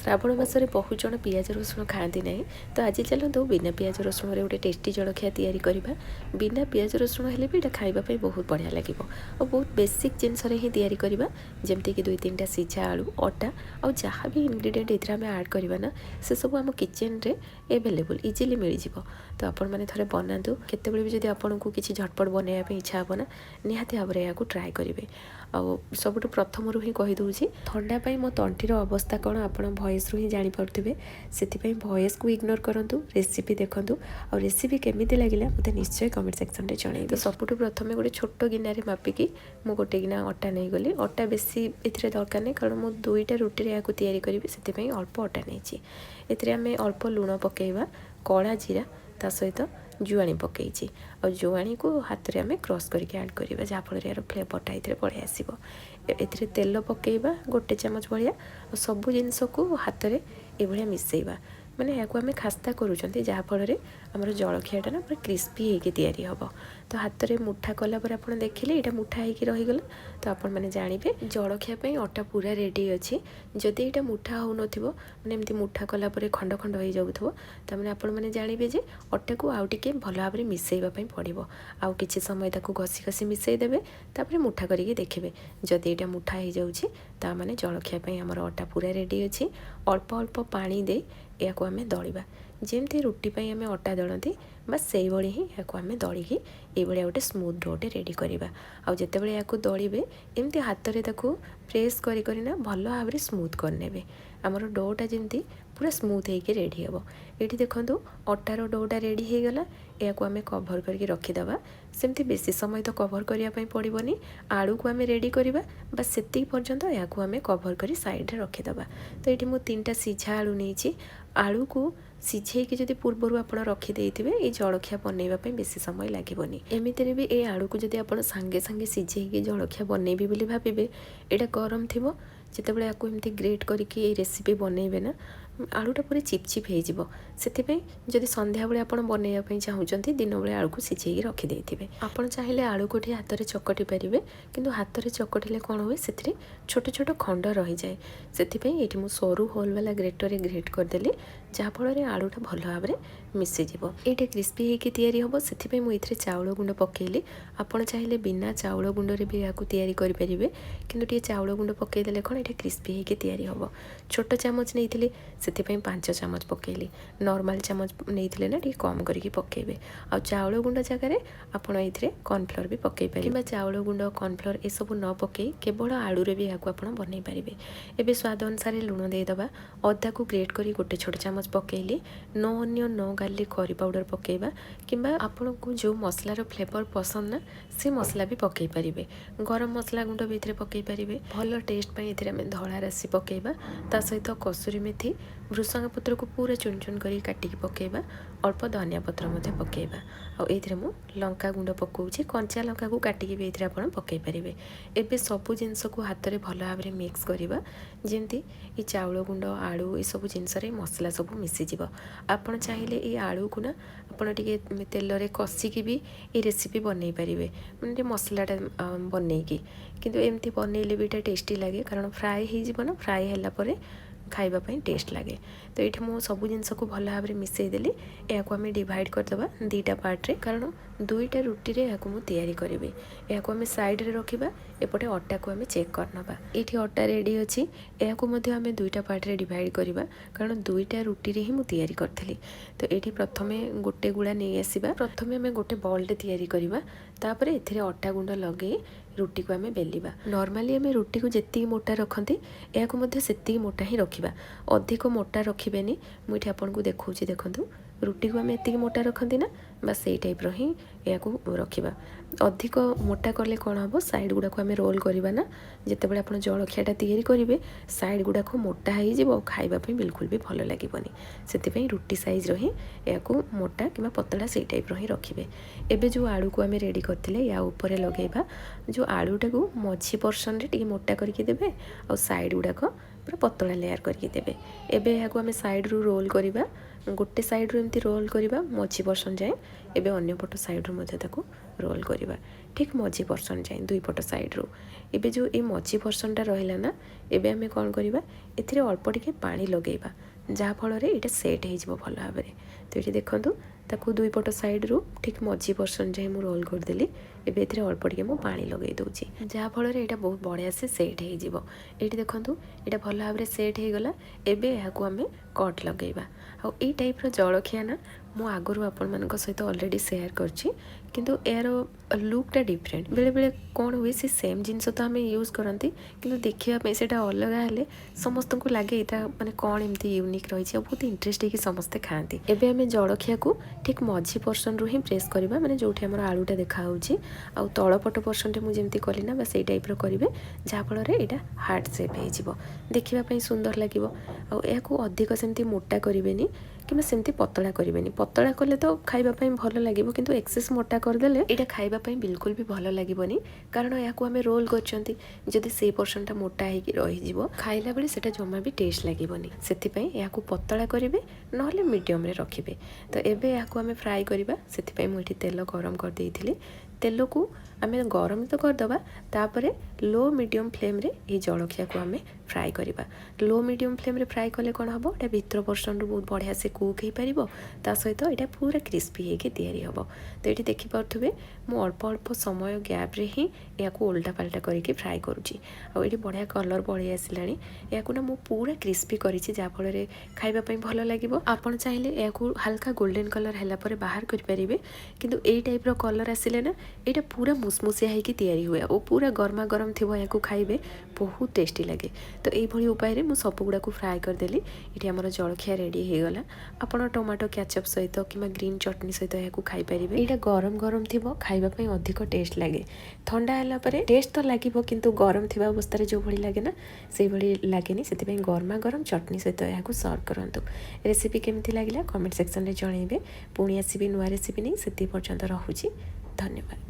श्रावण मासरे बहुत जन पियाज रसुण खाती ना तो आज चलते बिना पियाज रसुण गोटे टेस्टी जलखिया तैयारी करवा। बिना पियाज रसुण हेल्ले भी खावाई बहुत बढ़िया लगे और बहुत बेसिक जिनस ही तैयारी करवा जमती 2-3टा सीझा आलू अटा और जहाँ भी इनग्रेडिएंट ये आम आड करवा ना से सब आम किचन रे एभेलेबल इजिली मिल जाव। तो आपण मैंने थे बनातु केत भी जब आपको किसी झटपट बनवाई इच्छा हे ना निहाती भाव में यहाँ ट्राए करेंगे। सबुठ प्रथम ही कहीदे थंडापाई मो तंटीर अवस्था कौन आप भॉइस रू ही जापे से भॉइस को इग्नोर करूँ रेसिपी देखूँ और रेसिपी केमी लगे मत निश्चय कमेंट सेक्शन में जन। तो सबुठ प्रथम गोटे छोट गिनारे मापिकी मु गोटे गिना अटा नहीं गली अटा बेसी ए दरकार नहीं कारण मुझे 2टा रुटी या तैयारी करी से अल्प अटा नहीं एथिरे आम अल्प लुण पकेवा कला जीरा ता सहित जुआणी पकई और जुआणी को हाथ में आम क्रश करके ऐड करवा जहाँफल यार फ्लेवरटा ये पड़े आसो। ए तेल पकेवा 1 चामच भाया और सबू जिनस को हाथ में ये मिसेवा माने या आम खास्ता करूँ जहाँफल आमर जलखियाटा ना पूरा क्रिस्पी होगी तैयारी हम। तो हाथ में मुठा कलापर आप देखिले यहाँ मुठा होगी रहीगला तो आपण मैंने जानवे जलखियापी अटा पूरा रेडी अच्छी। जदि यहाँ मुठा हो मैंने एमती मुठा कलापर खंड खंड हो जाऊ तो मैंने आपण मैंने जानवे जे अटा को आउ टे भल भाव में मिसेवाई पड़ो आउ कि समय ताक घसी घसी मिसेदेवे तापर मुठा करके देखिए जदि यहाँ मुठा हो जाऊँगी ता माने जलखियापी आमर अटा पूरा रेडी अच्छी। अल्प अल्प पानी दे या आम दलिबा जमती रुटी पाई आम अटा दलती बस से भाई ही या आम दलिकी ये गोटे स्मूथ डोटे रेडी करवा। आउ जितेबाला या दलिबे एमती हाथ में प्रेस करना भल भाव में स्मूथ करने आमर डोटा जमती पूरा स्मूथ होकर रेडी हे। ये देखो अटार डोटा रेडी हो गला या आम कभर करके रखीदे सेमती बेसी समय तो कभर करने पड़ोनी आलू को आम रेडी करवा बस से पर्यंत या आम कभर कर साइड रे रखीदे। तो ये मुझे 3टा सीझा आलू नहीं आलू को सीझेकी जब पूर्वर आप रखिदे ये जलखिया बनवाई बेसी समय लगेनि। एमती भी ये आलू को जब आप सांगे सांगे सीझेकी जलखिया बनइबी बोली भावे यहाँ गरम थी जितेबाला या एमती ग्रेट करके रेसिपी बनइबे ना आलूटा पूरा चिपचिप हो जदि संध्या बेले आप बनवाई चाहूँगी दिन बेले आलू को सीझेकी रखिदे आप चाहिए आलू को हाथ में चकटी पारे किंतु हाथ में चकटिले कौन हुए से छोट छोट खंड रही जाए से ये सरू होल वाला ग्रेटर ग्रेट करदेली जहाँफल आलूटा भल भाव में मिसीज ये क्रिस्पी होकर तैयारी हम से मुझे चाउल गुंड पकेली आपड़ चाहिए बिना चाउल गुंडे भी या तैयारी करेंगे किंतु ये चाउल गुंड पकईदे कौन ये क्रिस्पी होकर तैयारी हम। छोट चामच नहीं से 5 चामच पकेली नॉर्मल चामच नहीं ना कम करके पकेबे। आ चाउल गुंड जगार आपड़ ये कॉर्नफ्लोर भी पकई पारे कि चाउल गुंड कॉर्नफ्लोर ये सब न पकई केवल आलू रे भी या बनई पारे। एबे स्वाद अनुसार लुण देदेबा अदा को ग्रेट कर 1 छोट चामच पकेली no onion no garlic curry powder पकेबा किंबा आपन को जो मसलार फ्लेवर पसंद ना से मसला भी पकई पारे। गरम मसला गुंड भी पकई पारे भल टेस्ट पाई धला राशि पकेबा ता सहित कसूरी मेथी भृसंगा पत्र को पूरा चुन चुन कर काटिकी पकेबा अल्प धनिया पत्र मध्य पकेबा और ये मु लंका गुंड पकाऊँगी कंचा लंका को काटिकी भी ये आप पकई पारे। एबे सबू जिनस को हाथ में भल भाव में मिक्स करवा जमती ये चाउल गुंड आलू ये सब जिनस मसला सब मिसीज। आप चाहिए ये आलू को ना आपड़ टे तेल रे कषिकी भी ये रेसिपी बनई पारे मैंने मसलाटा बनईकी किंतु एमती बनइले भी टेस्टी लगे कारण फ्राए हो फ्राए है खाइबापी टेस्ट लगे। तो ये मुझे सब जिनस को भल भाव में मिसईदेली या आम डिवाइड करदे 2टा पार्ट रे कारण 2टा रुटी रे या तैयारी करेंगे या आम साइड रे रखा एपटे अटा को आम चेक करनवा ये अटा रेडी अच्छी या आम 2टा पार्ट रे डिवाइड करवा कारण 2टा रुटी रे ही मुझे तैयारी करी। तो ये प्रथम गोटे गुड़ा नहीं आसवा प्रथम आम गोटे बॉलटे तैयारी करवा तापर ए अटा गुंड लगे रुटी को आम बेलिबा। नॉर्मली आम रुटी को जी मोटा रखती या से मोटा ही रखा अधिक मोटा रखेनि मुझे आपको देखा देखूँ रुटी को आम एति मोटा रखती ना बस यही टाइप रही या रखा अधिक मोटा कले कौन हम साइड गुड़ाक आम रोल करवा ना जितेबाला आप जलखियाटा तैयारी करेंगे साइड गुड़ाक मोटा हो खाइबापी बिल्कुल भी भल लगेनि से रुटी साइज रही या मोटा कि पतला से टाइप रही रखिए। एबे जो आलू को आम रेडी करते या ऊपर लगेबा जो आलूटा को मझी पर्सन रे मोटा करके देबे और साइड गुड़ाक पूरा पतला लेयर करके देबे। एबे याकू आमे साइड रू रोल करिबा, गोटे साइड रू एमती रोल करिबा मझी पर्सन जाए। एबे अन्य पट साइड रू मधे ताकू रोल करिबा, ठीक मझी पर्सन जाए दुई पट साइड रू। एबे जो ए मझी पर्सनटा रहिला ना, एबे आमे कोन करिबा एथिरे अल्प टिके पानी लगेइबा, जहा फल रे एटा सेट हे जिवो भल भाबरे। तो एठी देखंतु ताकू दुई पट साइड रू ठीक मझी पर्सन जाए मु रोल कर देली। एबे एथिरे अल्प टिके मु पानी लगेइ दउची, जहा फल रे एटा बहुत बढ़िया से सेट हे जिवो। एठी देखंतु एटा भल भाबरे सेट हे गला। एबे याकू आमे कट लगेइबा। आ ए टाइप रो जलखिया ना मु आगुरु आपण मानक सहित ऑलरेडी शेयर करछि, किंतु एरो लुकटा डिफरेंट। बेले बेले कौन हुए से सेम जिनस तो आमे यूज करती, किंतु देखिया पे सेटा अलग हेले समस्त को लागे एटा माने कौन एमती यूनिक रही है, बहुत इंटरेस्ट है कि समस्ते खाती। एबे आमे जलखिया को ठीक मझी पर्सन रू ही प्रेस करबा, माने जोठी हमर आलूटा देखा होउची आ तळपट पर्सन रे मु जेमती कली ना बस ए टाइप रो करिवे, जहा फल रे एटा हार्ट शेप हे जिवो, देखिबा पई सुंदर लागिवो। आ एको अधिक सेमती मोटा करिवेनी कि सेमती पतला करिवेनी। पतला कले तो खाइबा पई भल लागिवो, किंतु एक्सेस मोटा कर देले एटा खाइबा पई बिल्कुल भी भल लागिवोनी, कारण याकू आमे रोल करचंती जदि से पर्सनटा मोटा हे कि रहि जिवो खाइला बेले सेटा जम्मा भी टेस्ट लागिवोनी। सेति पई याकू पतला करिवे नहले मीडियम रे रखिबे। तो एबे याकू आमे फ्राई करिबा, सेति पई मु एठी तेल गरम कर देइथिली। तेल को आमे गरम तो करदबा, तापरे लो मीडियम फ्लेम रे ए जलखिया को आमे फ्राई करिबा। लो मीडियम फ्लेम रे फ्राई कले कोन हबो, एटा भीतर पर्सन रू बहुत बढ़िया से कुक हे परिबो, ता सहित एटा पूरा क्रिस्पी हे के तयारी हबो। तो एठी देखि परथुबे मु अल्प अल्प समय गैप रे ही याकू उल्टा पाल्टा करके फ्राई करूची। आ एठी बढ़िया कलर पळि आसिलानी। याकू ना मु पूरा क्रिस्पी करिछि, जा फल रे खाइबा पई भल लागिबो। आपण चाहिले याकू हल्का गोल्डन कलर हैला परे बाहर कर परिबे, किंतु ए टाइप रो कलर आसिले ना एटा पूरा मुसमुसिया है कि तैयारी हुए और पूरा गरमा गरम थी या खाइबे बहुत टेस्टी लगे। तो यही उपाय रे मु सब गुड़ा को फ्राए करदेली। ये आमर जलखिया रेडी हो गला। आपड़ टमाटो केचप सहित कि ग्रीन चटनी सहित या खाई पारे। यहाँ गरम गरम थी खाइबापी अधिक टेस्ट लगे। ठंडा है टेस्ट तो लगे किंतु गरम थी अवस्था जो भाई लगे ना से भाई लगे से गरमा गरम चटनी सहित यहाँ सर्व करूँ। रेसिपी केमती लगे कमेंट सेक्शन में जनइबे। पुणी आसबि नुआ रेसिपी नहीं से पर्यंत रहुछि। धन्यवाद।